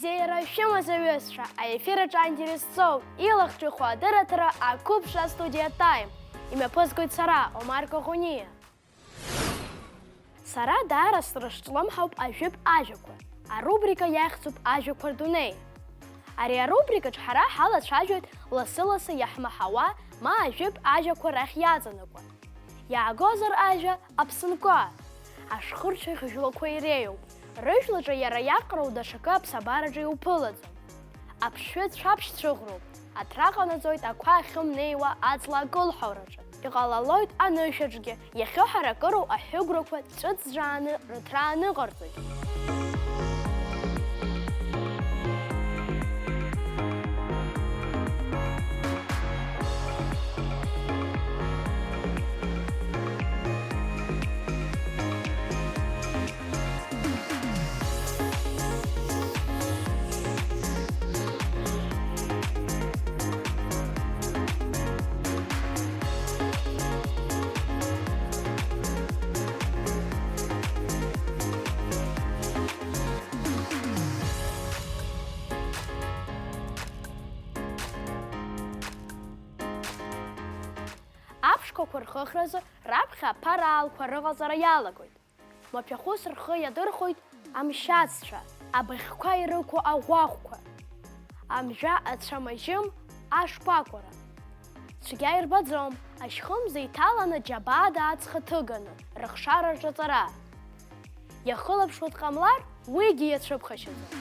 Зеира шәымазаҩызцәа, аефир аҿы аинтересоу, илахҿыху адырраҭара ақәыԥшра студиа тайм. Имҩаԥызгоит сара, Омар Коӷониа. Сара даара срышҿлымҳауп ажәытә ажәақәа. Арубрика иахьӡуп ажәақәа рдунеи. Ари арубрикаҿ ҳара ҳалацәажәоит ласы-ласы иаҳмаҳауа, ма ажәытә ажәақәа рахь иаҵанакуа. Иаагозар ажәа аԥсынкәа. Ашхырцәаӷь жәлақәа иреиуоуп. Рыжәлаҿы иара иаҟароу даҽакы аԥсабараҿы иуԥылаӡом. Аԥшшәы цәаԥшь цәыӷроуп. Аҭра ҟанаҵоит ақәа ахьымнеиуа аҵла акылҳаураҿы. Иҟалалоит анышәаҿгьы, иахьыҳаракыроу аҳәыгәрақәа ҵәыҵжааны рыҭра аныҟарҵоит. Аԥшқақәа рхыхразы раԥхьа аԥараалқәа рыҟаҵара иалагоит. Маҭәахәыс рхы иадырхоит амшьаццәа, абыӷьқәа ирықәу аӷәахәқәа, амжәа ацәамажьым ашкәакәара. Цәгьа ирбаӡом, ашьхымза иҭаланы џьабаада ацха ҭыганы, рыхшараҿ аҵара. Иахылаԥшуа дҟамлар, уигьы иацәыԥхашьаӡом.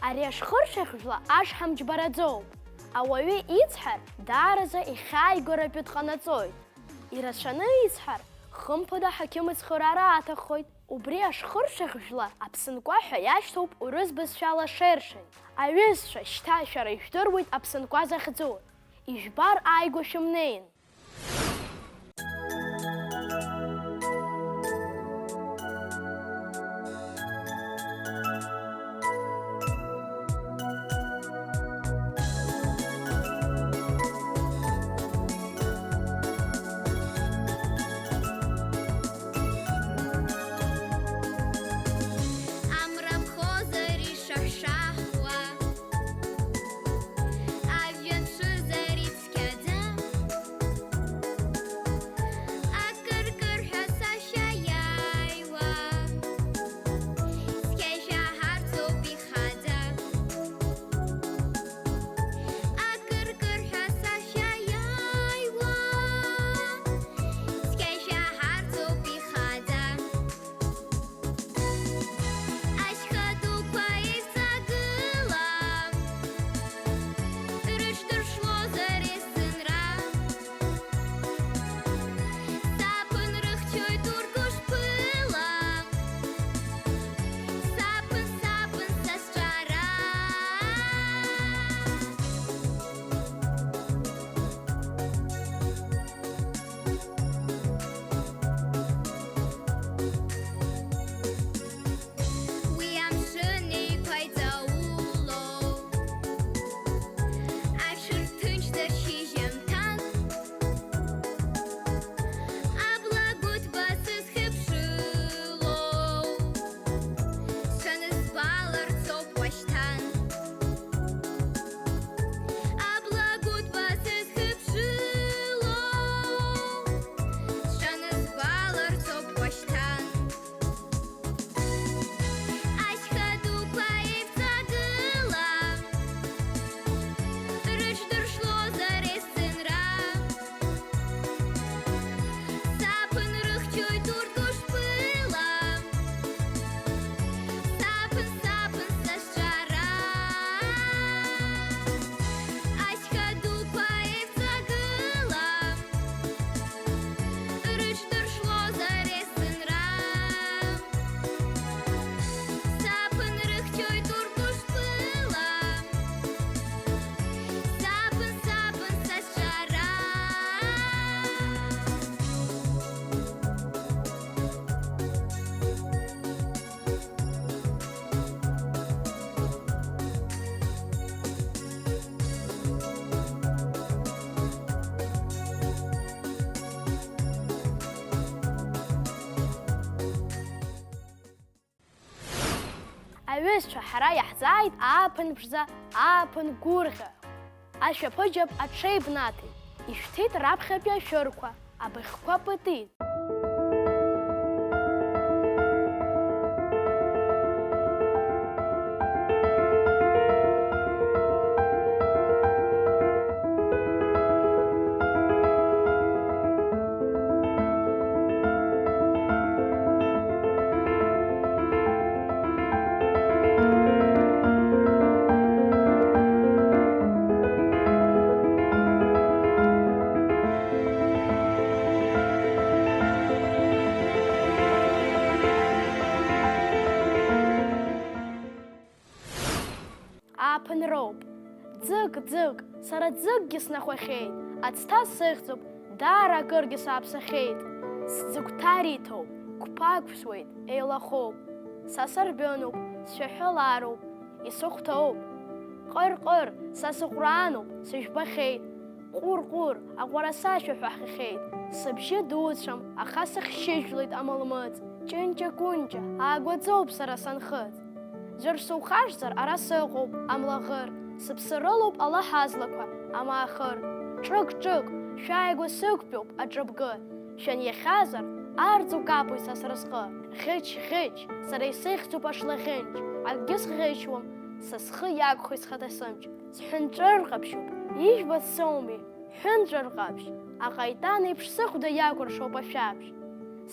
Ари ашхырцәаӷьжәла ашҳам џьбараӡоуп. Ауаҩы ицҳар, дааразы ихьааигаратәы дҟанаҵоит. Ирацәаны ицҳар, хымԥада ҳақьым ицхыраара аҭаххоит. Убри ашхырцәаӷьжәла аԥсынкәа ҳәа иашьҭоуп урыс бызшәала шершень. Аҩызцәа, шьҭа шәара ижәдыруеит аԥсынкәа захьӡу. Ижәбар ааигәа шәымнеин. Ҳаҩызцәа, ҳара иаҳзааит ааԥын ԥшӡа, ааԥын гәырӷьа. Ашәаԥыџьаԥ аҽеибнаҭеит, ишәҭит раԥхьатәи ашәырқәа, абыӷьқәа пытит. Ааԥынроуп. Ӡык, сара ӡыкгьы снахәахьеит, ацҭа сыхьӡуп, даара акыргьы сааԥсахьеит. Сӡыгәҭа риҭоуп, қәԥақәсуеит, еилахоуп. Са сарбьынуп, сшәаҳәылаароуп, исыхәҭоуп. Ҟыр, са сыҟәраануп, сыжәбахьеит. Ҟәыр, аҟәараса шәаҳәа ҳхахьеит. Сыбжьы дуцәам, аха сыхшьыжәлеит амалмыҵ. Ҷынҷа-кәынҷа, аагәаӡоуп сара санхыҵ. Ӡәыр сухашҭзар, ара сыҟоуп, амлаӷыр. Сыԥсы рылоуп алаҳазлақәа, амаахыр. Ҿык, шәааигәа сықәтәоуп аҿыбгы. Шәаниахьазар, арҵу капуеит са сразҟы. Ӷьыч, сара исыхьӡуп ашлаӷьынҷ. Акгьы сӷьычуам, са схы иагхоит схаҭасымҷ. Сҳәынҵәырҟаԥшьуп, ижәбац соуми, ҳәынҵәырҟаԥшь. Аҟаитан еиԥш сыхәда иакәыршоуп ашәаԥшь.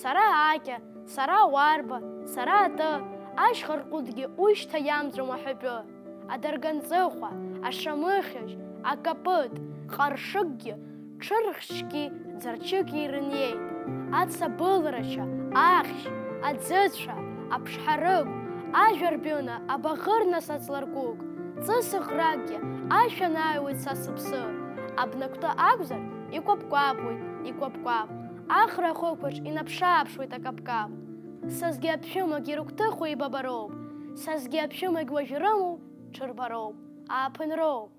Сара акьа, сара уарба, сара аты, ашьхарҟәыдгьы уишьҭа иамҵәом аҳәатәы. Адарганҵыхәа, ашамыхьажь, акапыт, ҟаршыкгьы, ҽырхшьгьы, ӡарчыки ирыниеит. Ацабылрашьа, ахьшь, аӡыцәа, аԥшҳарыгә, ажәарбьына, абаӷырнас аҵларкәык. Ҵысыӷракгьы ашәанааиуеит са сыԥсы. Абнакәты акәзар, икәаԥ-кәаԥуеит. Ахра ахықәаҿ инаԥшы-ааԥшуеит акаԥкап. Сазгьы аԥшәымагь ирыгәҭыхо ибабароуп. Сазгьы аԥшәымагь уажә ирымоу ҽырбароуп. Ааԥынроуп.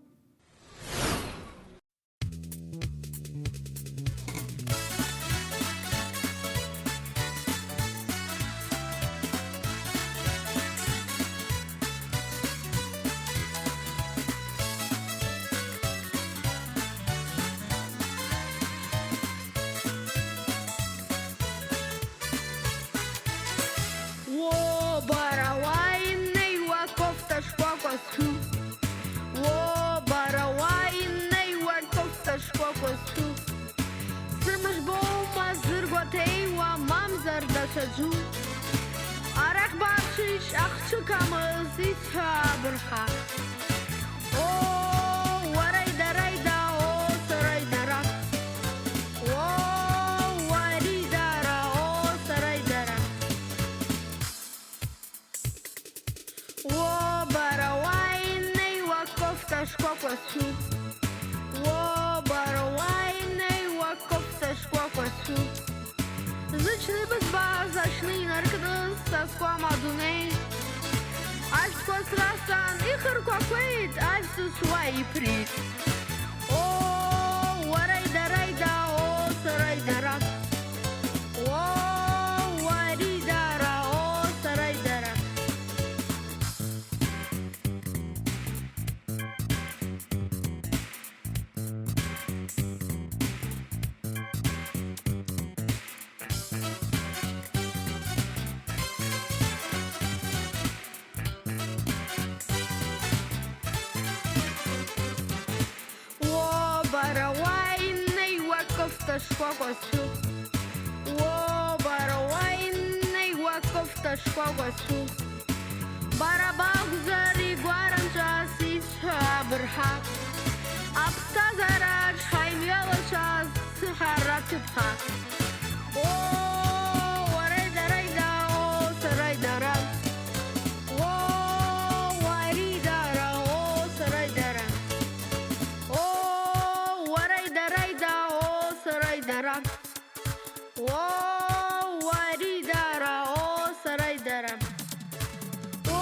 Арахь бахшиш ахчыкамыз ицҳабырха. О, варайда, о, сарайдара. О, варидара, о, сарайдара. О, баравайней вакофта шкокосу. О, баравайней вакофта шкокосу. Зычны бызбаз, ашны наркдыз, саскуам адуней. Ашткос расан, ихыркваквеит, ашсусуа иприт. О, варайда, о, сарайдара. О, варидара, о, сарайдара. Шкокосу. О, баравайней вакофта шкокосу. Барабагзари гуаранчас ицҳабырха. Аԥсҭазаараҿ ҳаимҩалацәаз сыҳаратыԥха. О, варайда, о, сарайдара. О, варидара, о, сарайдара. О, варайда, о, сарайдара. О, варидара, о, сарайдара. О,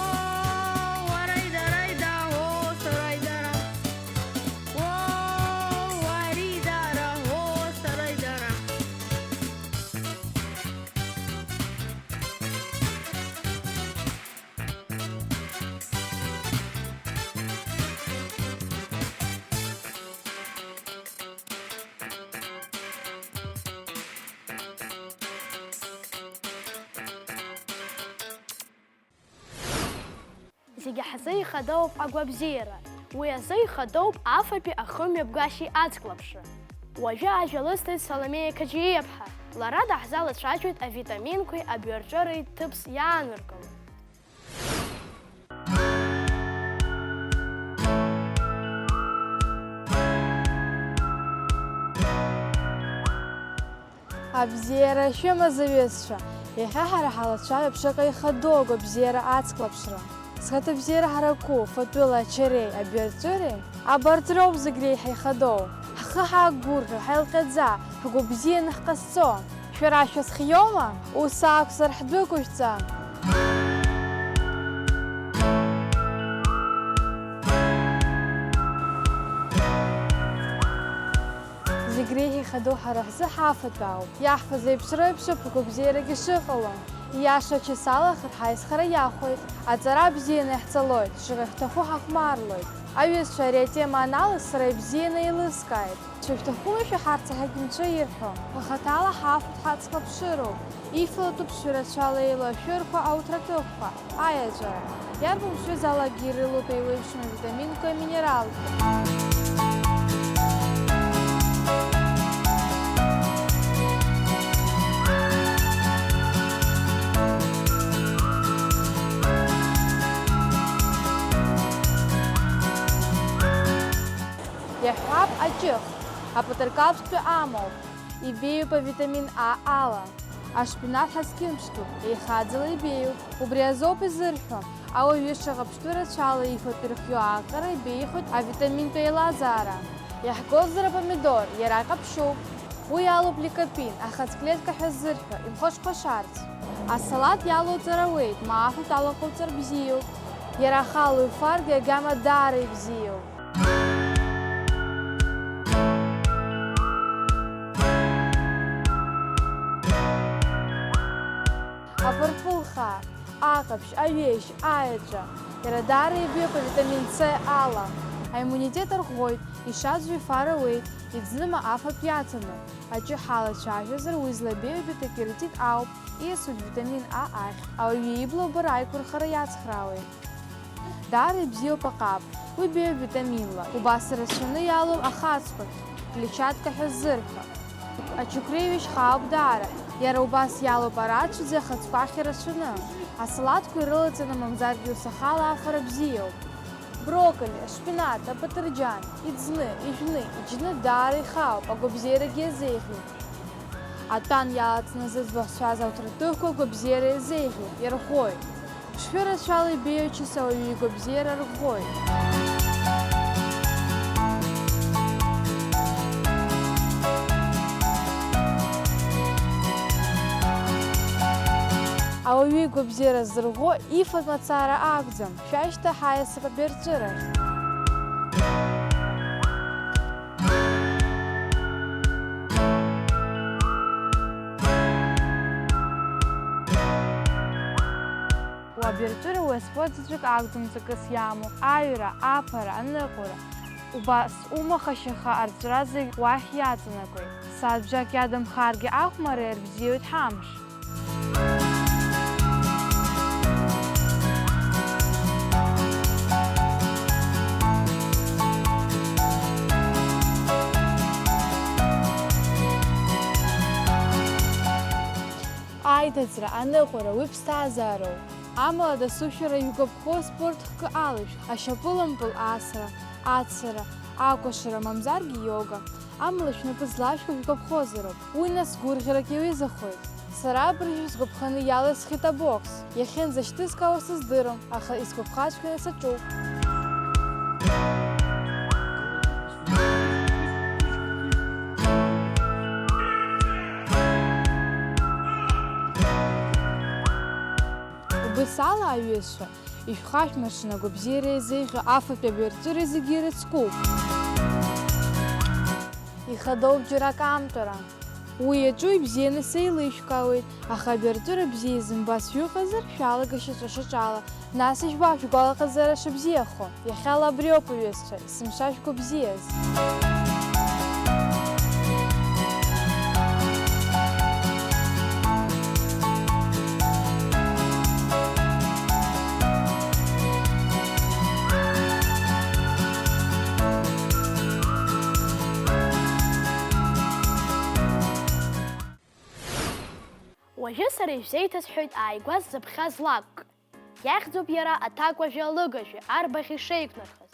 варайда, о, сарайдара. О, варидара, о, сарайдара. зегьы ҳзы ихадоуп агәабзиара, уи азы ихадоуп афатәи ахымҩаԥгашьеи аӡклаԥшра. Уажәы ажәа лысҭеит Саломеиа Қаџьиаԥҳа, лара даҳзалацәажәоит авитаминқәеи абиоҿыреи ҭыԥс иааныркыло. Абзиара шәымазаҩызцәа, иахьа ҳара ҳалацәажәап шаҟа ихадоу агәабзиара аӡклаԥшра. Зхаҭабзиара ҳараку фатәыла ачареи абиаҿыреи абарҭ роуп зегь реиҳа ихадоу. Ҳхы ҳаагәырӷьо, ҳаилҟьаӡа, ҳгәы-бзианы ҳҟазҵо. Шәара шәазхиоума? Ус акәзар ҳдәықәышәҵа. Зегь реиҳа ихадоу ҳара ҳзы ҳафатә ауп. Иаҳфаз еиԥш реиԥшуп агәабзиарагьы шыҟало. Иаша ачысалахар ҳаизхара иахәоит, аҵара бзианы иаҳҵалоит, шаҟа ихҭаху ҳахәмарлоит. Аҩызцәа, ари атема аналыз сара ибзианы еилыскааит. Шәышәҭахума шәаҳарцаҳагь нҿаирҳәо, ҳахаҭала ҳафатә ҳаӡхаԥшыроуп. Ифалатәуп шәырацәала еилоу ашәырқәа, ауҭракыхқәа, аиаҵәара. Иарбан ԥшәызаалакгьы ирылоуп еиуеиԥшым авитаминқәеи аминералқәа. Иаҳҳәап аҷых, апатыркалԥстәы амоуп, ибеиоуп авитамин А ала. Ашпинат ҳазқьымԥштәуп, еихаӡала ибеиоуп, убри азоуп изырҳәо. Ауаҩы шаҟа ԥштәы рацәала ифатәы ирхио аҟара ибеихоит авитаминтә еилазаара. Иаҳгозар апомидор, иара ҟаԥшьуп. Уи алоуп ликопин, ахаҵклетка ҳәа ззырҳәо, имхәашхәашарц. Асалаҭ иалоуҵар ауеит, ма афатә алаҟоуҵар бзиоуп. Иара ахала уифаргьы агама даара ибзиоуп. Апырпылхаа, аҟаԥшь, аҩеишь, аеҵәа. Иара даара ибеиоуп авитамин С ала. Аиммунитет арӷәӷәоит, ишаӡәу ифар ауеит, иӡныма афатә иаҵану. Аҿы ҳалацәажәазар уи злабеиоу бета-керотин ауп, ииасуеит витамин А ахь. Ауаҩы ибла убара аиқәырхара иацхраауеит. Даара ибзиоуп аҟаб, уи ибеиоуп витаминла. Убас ирацәаны иалоуп ахаҵқәахь, клетчатка ҳәа ззырҳәо. Ачықәреиҩашь хаауп даара. Иара убас иалоуп арацәаӡа ахаҵқәахь ирацәаны. Асалаҭқәа ирылаҵаны мамзаргьы усахала афара бзиоуп. Брокколи, ашпинат, абаҭырџьан, иӡны, ижәны, иџьны даара ихаауп, агәабзиарагьы иазеиӷьуп. Атәан иалаҵны зыӡбахә ауҭратәыхқәа агәабзиара иазеиӷьуп, ирӷәӷәоит. Ԥшшәырацәала ибеиоу ачыс ауаҩы игәабзиара рӷәӷәоит. Ауаҩы игәабзиара зырӷәӷәо ифатә мацара акәӡам, шәашьҭа ҳаиасып абиаҿырахь. Абиаҿыра уи аспорт заҵәык акәӡам ҵакыс иамоу, аҩра, аԥара, аныҟәара. Убас умахашьаха арҵәара зегь уахь иаҵанакуеит. Сааҭбжак иадамхаргьы ахәмара иарбзиоит ҳамш. Аиҭаҵра, аныҟәара, уи ԥсҭазаароуп. Амала дасушәара иугәаԥхо спорт хкы алышәҭ, ашьапылампыл асра, ацара, акәашара, мамзаргьы иога. Амала шәнапы злашәкуа шәгәаԥхозароуп. Уи нас гәырӷьарак иаҩызахоит. Сара абыржәы сгәаԥханы иалысхит абокс. Иахьынӡашьҭызкаауа сыздырам, аха исгәаԥхаҵәҟьаны саҿуп. Убысала аҩызцәа, ишәхашәмыршаны агәабзиара иазеиӷьу афатәи абиаҿыра зегьы ирыцкуп. Ихадоуп џьара акамтәара. Уи иаҿу ибзианы сеилышәкаауеит, аха абиаҿыра бзиа зымбаз шәыҟазар, шәалага шьаҿа-шьаҿала. Нас ижәбап шәгәалаҟазара шыбзиахо. Иахьала абриоуп аҩызцәа, есымша шәгәабзиаз. Уажәы сара ишәзеиҭасҳәоит ааигәа ззыԥхьаз лакәк. Иахьӡуп иара аҭакәажәи алыгажәи арбаӷь ишеиқәнархаз.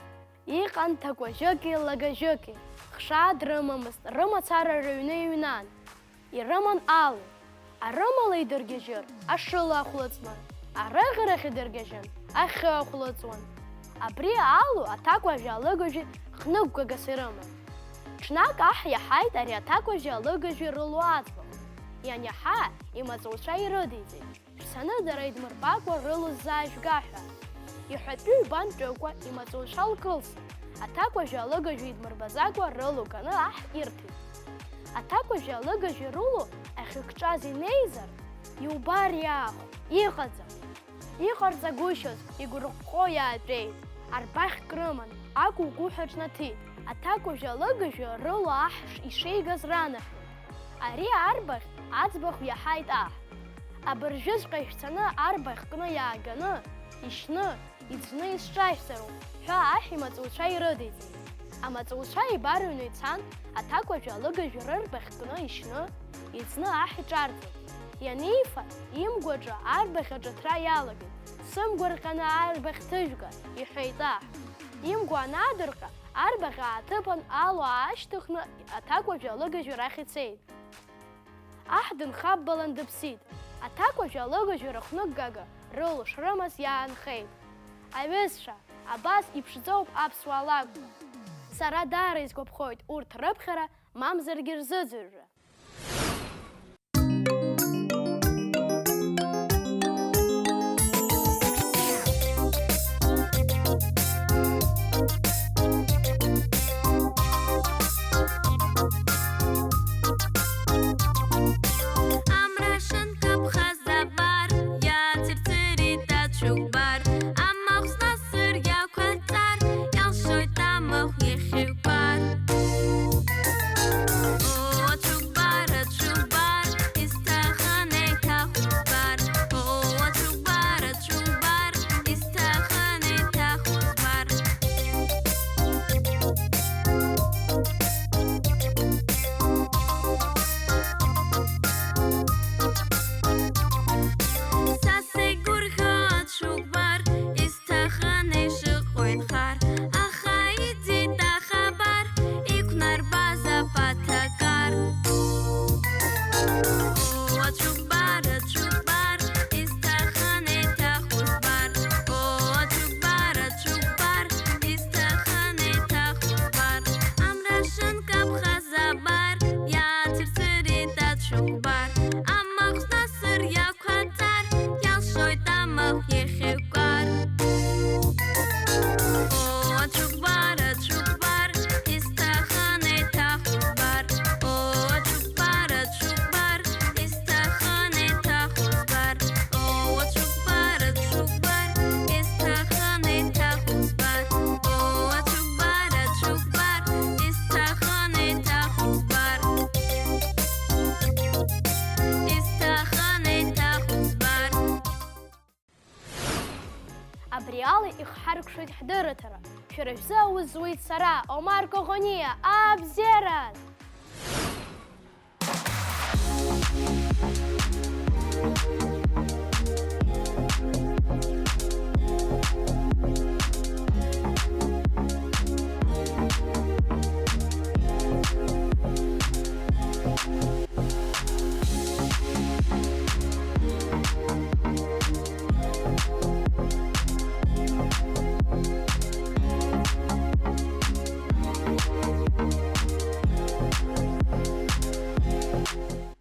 Иҟан ҭакәажәыки лагажәыки, хшаа дрымамызт, рымацара рыҩны иҩнан. Ирыман алу, арымала идыргьежьыр, ашыла ахәлыҵны, арыӷьарахь идыргьежьын, ахьы ахәлыҵуан. Абри алу аҭакәажәи алыгажәи хныҟәгагас ирыман. Ҽнак аҳ иаҳаит ари аҭакәажәи алыгажәи рылу аӡбахә. Ианиаҳа, имаҵуцәа ирыдиҵеит, шәцаны дара идмырбакәа рылу ззаажәга ҳәа. Иҳәатәы ҩбан ҿыкәа имаҵуцәа лкылсит, аҭакәажәи алыгажәи идмырбаӡакәа рылу ганы аҳ ирҭеит. Аҭакәажәи алыгажәи рылу ахьыкҿаз инеизар, иубар иаахә, иҟаӡам. Иҟарҵагәышьоз игәырӷәӷәо иаатәеит, арбаӷьк рыман, акәукәуҳәа ҿнаҭит. Аҭакәажәи алыгажәи рылу аҳ ишеигаз ранаҳәон. Ари арбаӷь аӡбахә иаҳаит аҳ. Абыржәыҵәҟьа ишәцаны арбаӷь кны иааганы, ишьны, иӡны исҿажәҵароуп ҳәа аҳ имаҵуцәа ирыдиҵеит. Амаҵуцәа ибарыҩны ицан, аҭакәажәи алыгажәи рырбаӷь кны ишьны, иӡны аҳ иҿарҵеит. Ианифа, имгәаҿы арбаӷь аҿыҭра иалагеит. Сымгәарҟьаны арбаӷь ҭыжәга, иҳәеит аҳ. Имгәа анадырҟьа, арбаӷь ааҭыԥан алу аашьҭыхны аҭакәажәи алыгажәи рахь ицеит. Аҳ дынхаббалан дыԥсит. Аҭакәажәи алыгажәи рыхнықәгага рылу шрымаз иаанхеит. Аҩызцәа, абас иԥшӡоуп аԥсуаа лакәқәа. Сара даара изгәаԥхоит урҭ рыԥхьара, мамзаргьы рзыӡырҩра. Абри ала ихҳаркшоит ҳдырраҭара. Шәара шәзы аус зуит сара, Омар Коӷониа, абзиараз!